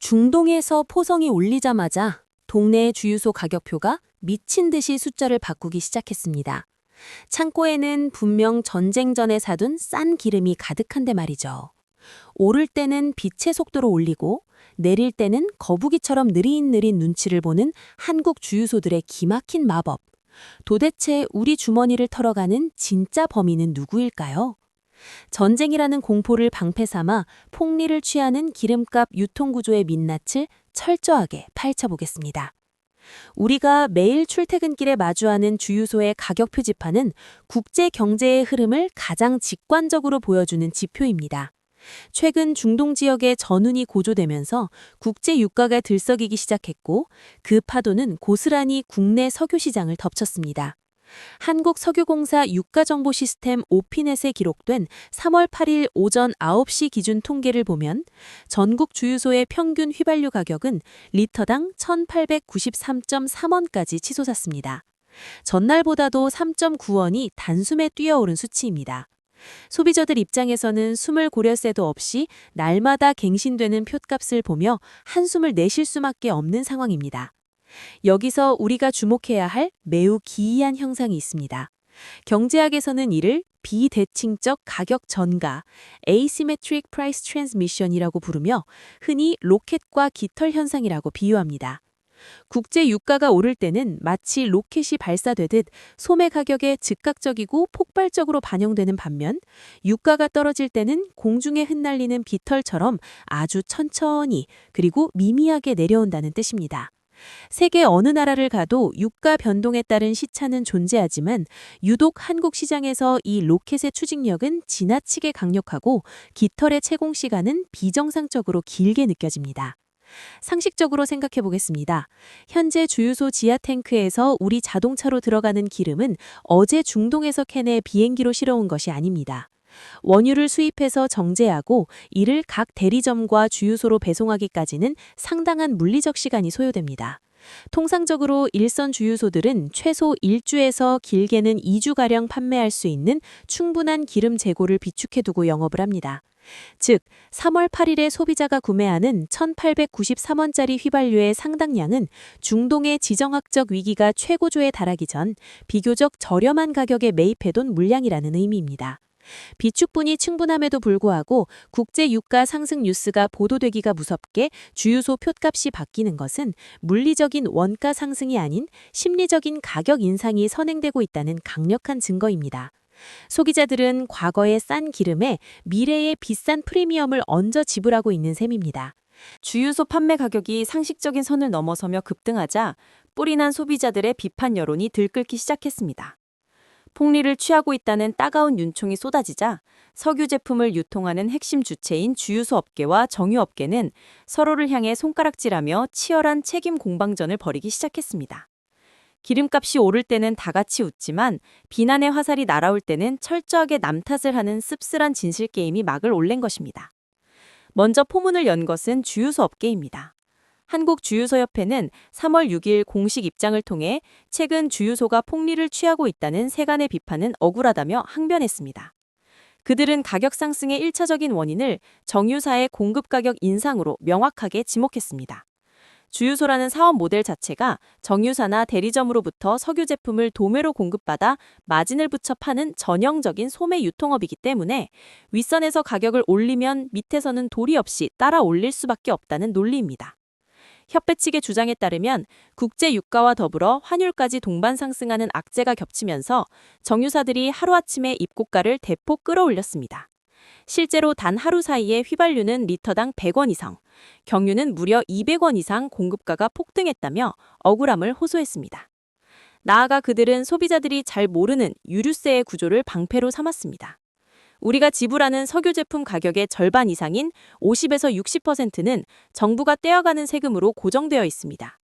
중동에서 포성이 올리자마자 동네 주유소 가격표가 미친 듯이 숫자를 바꾸기 시작했습니다. 창고에는 분명 전쟁 전에 사둔 싼 기름이 가득한데 말이죠. 오를 때는 빛의 속도로 올리고 내릴 때는 거북이처럼 느릿느릿 눈치를 보는 한국 주유소들의 기막힌 마법. 도대체 우리 주머니를 털어가는 진짜 범인은 누구일까요? 전쟁이라는 공포를 방패 삼아 폭리를 취하는 기름값 유통구조의 민낯을 철저하게 파헤쳐보겠습니다. 우리가 매일 출퇴근길에 마주하는 주유소의 가격 표지판은 국제 경제의 흐름을 가장 직관적으로 보여주는 지표입니다. 최근 중동 지역의 전운이 고조되면서 국제 유가가 들썩이기 시작했고 그 파도는 고스란히 국내 석유 시장을 덮쳤습니다. 한국석유공사 유가정보 시스템 오피넷에 기록된 3월 8일 오전 9시 기준 통계를 보면 전국 주유소의 평균 휘발유 가격은 리터당 1,893.3원까지 치솟았습니다. 전날보다도 3.9원이 단숨에 뛰어오른 수치입니다. 소비자들 입장에서는 숨을 고를 새도 없이 날마다 갱신되는 표값을 보며 한숨을 내쉴 수밖에 없는 상황입니다. 여기서 우리가 주목해야 할 매우 기이한 현상이 있습니다. 경제학에서는 이를 비대칭적 가격 전가, Asymmetric Price Transmission이라고 부르며 흔히 로켓과 깃털 현상이라고 비유합니다. 국제 유가가 오를 때는 마치 로켓이 발사되듯 소매 가격에 즉각적이고 폭발적으로 반영되는 반면 유가가 떨어질 때는 공중에 흩날리는 깃털처럼 아주 천천히 그리고 미미하게 내려온다는 뜻입니다. 세계 어느 나라를 가도 유가 변동에 따른 시차는 존재하지만 유독 한국 시장에서 이 로켓의 추진력은 지나치게 강력하고 깃털의 채공 시간은 비정상적으로 길게 느껴집니다. 상식적으로 생각해 보겠습니다. 현재 주유소 지하 탱크에서 우리 자동차로 들어가는 기름은 어제 중동에서 캔에 비행기로 실어온 것이 아닙니다. 원유를 수입해서 정제하고 이를 각 대리점과 주유소로 배송하기까지는 상당한 물리적 시간이 소요됩니다. 통상적으로 일선 주유소들은 최소 1주에서 길게는 2주가량 판매할 수 있는 충분한 기름 재고를 비축해두고 영업을 합니다. 즉, 3월 8일에 소비자가 구매하는 1,893원짜리 휘발유의 상당량은 중동의 지정학적 위기가 최고조에 달하기 전 비교적 저렴한 가격에 매입해둔 물량이라는 의미입니다. 비축분이 충분함에도 불구하고 국제 유가 상승 뉴스가 보도되기가 무섭게 주유소 표값이 바뀌는 것은 물리적인 원가 상승이 아닌 심리적인 가격 인상이 선행되고 있다는 강력한 증거입니다. 소비자들은 과거의 싼 기름에 미래의 비싼 프리미엄을 얹어 지불하고 있는 셈입니다. 주유소 판매 가격이 상식적인 선을 넘어서며 급등하자 뿔이 난 소비자들의 비판 여론이 들끓기 시작했습니다. 폭리를 취하고 있다는 따가운 윤총이 쏟아지자 석유 제품을 유통하는 핵심 주체인 주유소 업계와 정유업계는 서로를 향해 손가락질하며 치열한 책임 공방전을 벌이기 시작했습니다. 기름값이 오를 때는 다 같이 웃지만 비난의 화살이 날아올 때는 철저하게 남 탓을 하는 씁쓸한 진실 게임이 막을 올린 것입니다. 먼저 포문을 연 것은 주유소 업계입니다. 한국주유소협회는 3월 6일 공식 입장을 통해 최근 주유소가 폭리를 취하고 있다는 세간의 비판은 억울하다며 항변했습니다. 그들은 가격 상승의 1차적인 원인을 정유사의 공급 가격 인상으로 명확하게 지목했습니다. 주유소라는 사업 모델 자체가 정유사나 대리점으로부터 석유 제품을 도매로 공급받아 마진을 붙여 파는 전형적인 소매 유통업이기 때문에 윗선에서 가격을 올리면 밑에서는 도리 없이 따라 올릴 수밖에 없다는 논리입니다. 협회 측의 주장에 따르면 국제 유가와 더불어 환율까지 동반 상승하는 악재가 겹치면서 정유사들이 하루아침에 입고가를 대폭 끌어올렸습니다. 실제로 단 하루 사이에 휘발유는 리터당 100원 이상, 경유는 무려 200원 이상 공급가가 폭등했다며 억울함을 호소했습니다. 나아가 그들은 소비자들이 잘 모르는 유류세의 구조를 방패로 삼았습니다. 우리가 지불하는 석유 제품 가격의 절반 이상인 50에서 60%는 정부가 떼어가는 세금으로 고정되어 있습니다.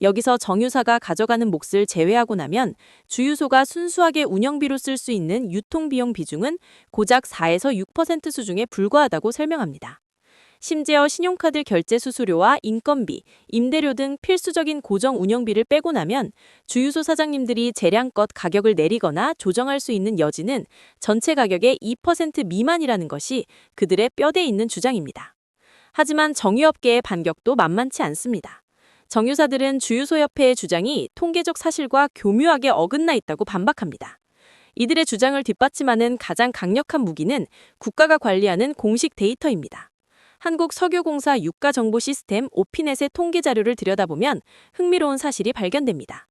여기서 정유사가 가져가는 몫을 제외하고 나면 주유소가 순수하게 운영비로 쓸 수 있는 유통비용 비중은 고작 4에서 6% 수준에 불과하다고 설명합니다. 심지어 신용카드 결제 수수료와 인건비, 임대료 등 필수적인 고정 운영비를 빼고 나면 주유소 사장님들이 재량껏 가격을 내리거나 조정할 수 있는 여지는 전체 가격의 2% 미만이라는 것이 그들의 뼈대 있는 주장입니다. 하지만 정유업계의 반격도 만만치 않습니다. 정유사들은 주유소협회의 주장이 통계적 사실과 교묘하게 어긋나 있다고 반박합니다. 이들의 주장을 뒷받침하는 가장 강력한 무기는 국가가 관리하는 공식 데이터입니다. 한국석유공사 유가정보시스템 오피넷의 통계 자료를 들여다보면 흥미로운 사실이 발견됩니다.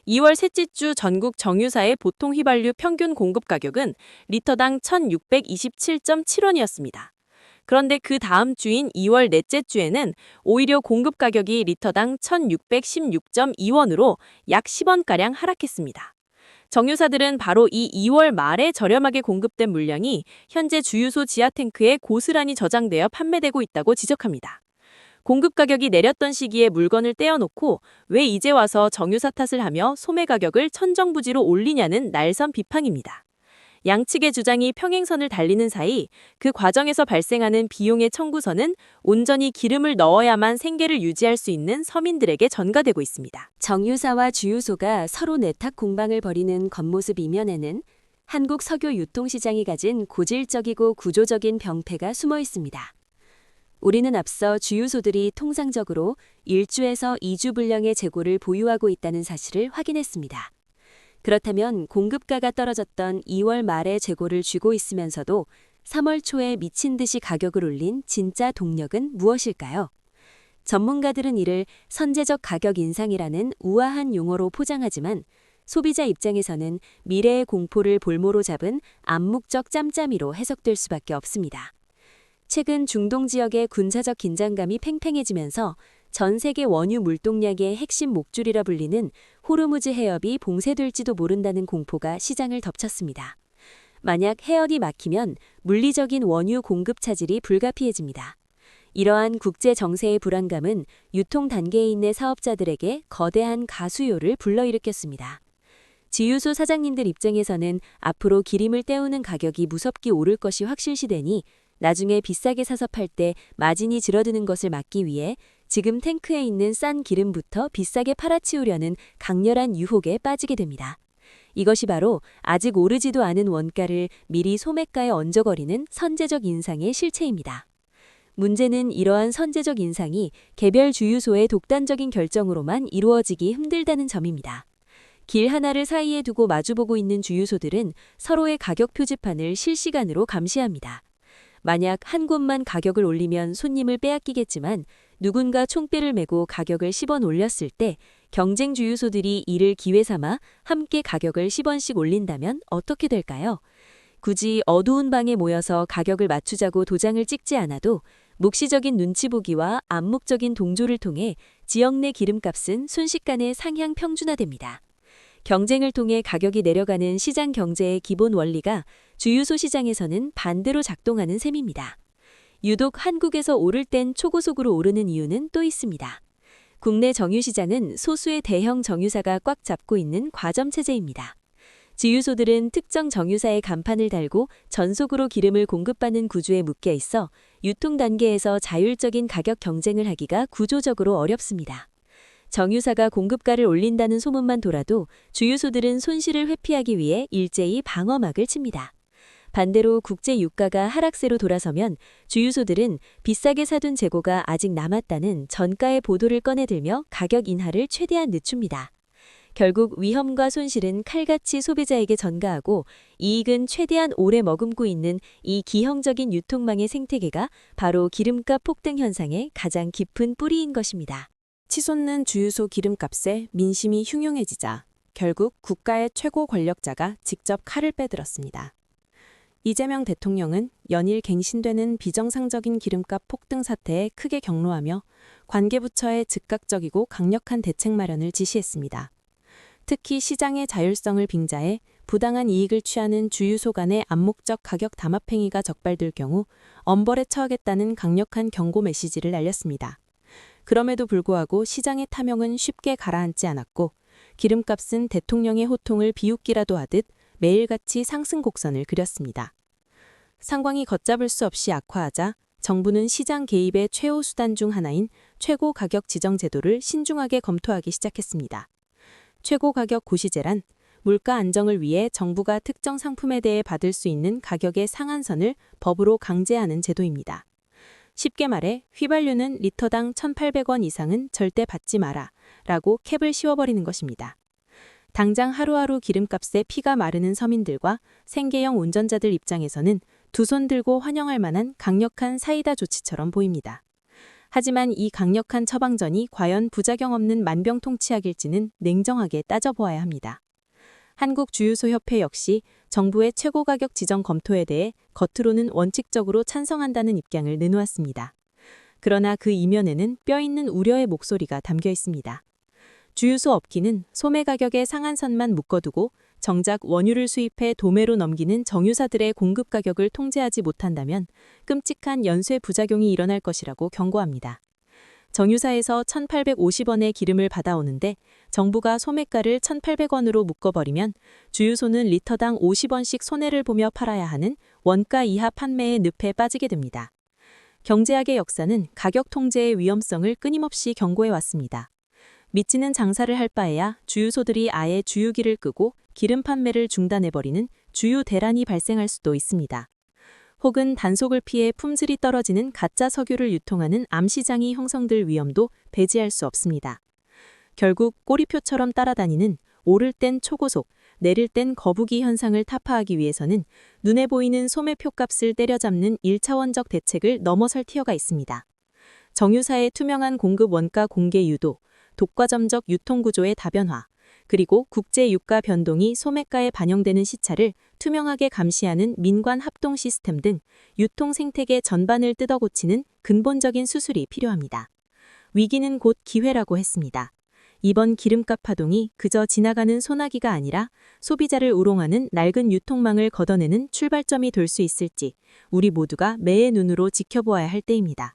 2월 셋째 주 전국 정유사의 보통 휘발유 평균 공급 가격은 리터당 1,627.7원이었습니다. 그런데 그 다음 주인 2월 넷째 주에는 오히려 공급 가격이 리터당 1,616.2원으로 약 10원가량 하락했습니다. 정유사들은 바로 이 2월 말에 저렴하게 공급된 물량이 현재 주유소 지하 탱크에 고스란히 저장되어 판매되고 있다고 지적합니다. 공급 가격이 내렸던 시기에 물건을 떼어놓고 왜 이제 와서 정유사 탓을 하며 소매 가격을 천정부지로 올리냐는 날선 비판입니다. 양측의 주장이 평행선을 달리는 사이 그 과정에서 발생하는 비용의 청구서는 온전히 기름을 넣어야만 생계를 유지할 수 있는 서민들에게 전가되고 있습니다. 정유사와 주유소가 서로 내탁 공방을 벌이는 겉모습 이면에는 한국 석유 유통시장이 가진 고질적이고 구조적인 병폐가 숨어 있습니다. 우리는 앞서 주유소들이 통상적으로 1주에서 2주 분량의 재고를 보유하고 있다는 사실을 확인했습니다. 그렇다면 공급가가 떨어졌던 2월 말에 재고를 쥐고 있으면서도 3월 초에 미친 듯이 가격을 올린 진짜 동력은 무엇일까요? 전문가들은 이를 선제적 가격 인상이라는 우아한 용어로 포장하지만 소비자 입장에서는 미래의 공포를 볼모로 잡은 암묵적 짬짬이로 해석될 수밖에 없습니다. 최근 중동 지역의 군사적 긴장감이 팽팽해지면서 전 세계 원유 물동량의 핵심 목줄이라 불리는 호르무즈 해협이 봉쇄될지도 모른다는 공포가 시장을 덮쳤습니다. 만약 해협이 막히면 물리적인 원유 공급 차질이 불가피해집니다. 이러한 국제 정세의 불안감은 유통 단계에 있는 사업자들에게 거대한 가수요를 불러일으켰습니다. 지유소 사장님들 입장에서는 앞으로 기름을 때우는 가격이 무섭게 오를 것이 확실시되니 나중에 비싸게 사서 팔 때 마진이 줄어드는 것을 막기 위해 지금 탱크에 있는 싼 기름부터 비싸게 팔아치우려는 강렬한 유혹에 빠지게 됩니다. 이것이 바로 아직 오르지도 않은 원가를 미리 소매가에 얹어버리는 선제적 인상의 실체입니다. 문제는 이러한 선제적 인상이 개별 주유소의 독단적인 결정으로만 이루어지기 힘들다는 점입니다. 길 하나를 사이에 두고 마주보고 있는 주유소들은 서로의 가격 표지판을 실시간으로 감시합니다. 만약 한 곳만 가격을 올리면 손님을 빼앗기겠지만 누군가 총대를 메고 가격을 10원 올렸을 때 경쟁 주유소들이 이를 기회 삼아 함께 가격을 10원씩 올린다면 어떻게 될까요? 굳이 어두운 방에 모여서 가격을 맞추자고 도장을 찍지 않아도 묵시적인 눈치 보기와 암묵적인 동조를 통해 지역 내 기름값은 순식간에 상향 평준화됩니다. 경쟁을 통해 가격이 내려가는 시장 경제의 기본 원리가 주유소 시장에서는 반대로 작동하는 셈입니다. 유독 한국에서 오를 땐 초고속으로 오르는 이유는 또 있습니다. 국내 정유시장은 소수의 대형 정유사가 꽉 잡고 있는 과점체제입니다. 주유소들은 특정 정유사의 간판을 달고 전속으로 기름을 공급받는 구조에 묶여 있어 유통 단계에서 자율적인 가격 경쟁을 하기가 구조적으로 어렵습니다. 정유사가 공급가를 올린다는 소문만 돌아도 주유소들은 손실을 회피하기 위해 일제히 방어막을 칩니다. 반대로 국제 유가가 하락세로 돌아서면 주유소들은 비싸게 사둔 재고가 아직 남았다는 전가의 보도를 꺼내들며 가격 인하를 최대한 늦춥니다. 결국 위험과 손실은 칼같이 소비자에게 전가하고 이익은 최대한 오래 머금고 있는 이 기형적인 유통망의 생태계가 바로 기름값 폭등 현상의 가장 깊은 뿌리인 것입니다. 치솟는 주유소 기름값에 민심이 흉흉해지자 결국 국가의 최고 권력자가 직접 칼을 빼들었습니다. 이재명 대통령은 연일 갱신되는 비정상적인 기름값 폭등 사태에 크게 경로하며 관계부처에 즉각적이고 강력한 대책 마련을 지시했습니다. 특히 시장의 자율성을 빙자해 부당한 이익을 취하는 주유소 간의 암묵적 가격 담합 행위가 적발될 경우 엄벌에 처하겠다는 강력한 경고 메시지를 날렸습니다. 그럼에도 불구하고 시장의 탐욕은 쉽게 가라앉지 않았고 기름값은 대통령의 호통을 비웃기라도 하듯 매일같이 상승 곡선을 그렸습니다. 상황이 걷잡을 수 없이 악화하자 정부는 시장 개입의 최후 수단 중 하나인 최고 가격 지정 제도를 신중하게 검토하기 시작했습니다. 최고 가격 고시제란 물가 안정을 위해 정부가 특정 상품에 대해 받을 수 있는 가격의 상한선을 법으로 강제하는 제도입니다. 쉽게 말해 휘발유는 리터당 1,800원 이상은 절대 받지 마라 라고 캡을 씌워버리는 것입니다. 당장 하루하루 기름값에 피가 마르는 서민들과 생계형 운전자들 입장에서는 두 손 들고 환영할 만한 강력한 사이다 조치처럼 보입니다. 하지만 이 강력한 처방전이 과연 부작용 없는 만병통치약일지는 냉정하게 따져보아야 합니다. 한국주유소협회 역시 정부의 최고가격 지정 검토에 대해 겉으로는 원칙적으로 찬성한다는 입장을 내놓았습니다. 그러나 그 이면에는 뼈있는 우려의 목소리가 담겨 있습니다. 주유소 업계는 소매 가격의 상한선만 묶어두고 정작 원유를 수입해 도매로 넘기는 정유사들의 공급 가격을 통제하지 못한다면 끔찍한 연쇄 부작용이 일어날 것이라고 경고합니다. 정유사에서 1,850원의 기름을 받아오는데 정부가 소매가를 1,800원으로 묶어버리면 주유소는 리터당 50원씩 손해를 보며 팔아야 하는 원가 이하 판매의 늪에 빠지게 됩니다. 경제학의 역사는 가격 통제의 위험성을 끊임없이 경고해왔습니다. 미치는 장사를 할 바에야 주유소들이 아예 주유기를 끄고 기름 판매를 중단해버리는 주유 대란이 발생할 수도 있습니다. 혹은 단속을 피해 품질이 떨어지는 가짜 석유를 유통하는 암시장이 형성될 위험도 배제할 수 없습니다. 결국 꼬리표처럼 따라다니는 오를 땐 초고속, 내릴 땐 거북이 현상을 타파하기 위해서는 눈에 보이는 소매표값을 때려잡는 1차원적 대책을 넘어설 필요가 있습니다. 정유사의 투명한 공급 원가 공개 유도, 독과점적 유통구조의 다변화, 그리고 국제 유가 변동이 소매가에 반영되는 시차를 투명하게 감시하는 민관 합동 시스템 등 유통 생태계 전반을 뜯어고치는 근본적인 수술이 필요합니다. 위기는 곧 기회라고 했습니다. 이번 기름값 파동이 그저 지나가는 소나기가 아니라 소비자를 우롱하는 낡은 유통망을 걷어내는 출발점이 될 수 있을지 우리 모두가 매의 눈으로 지켜보아야 할 때입니다.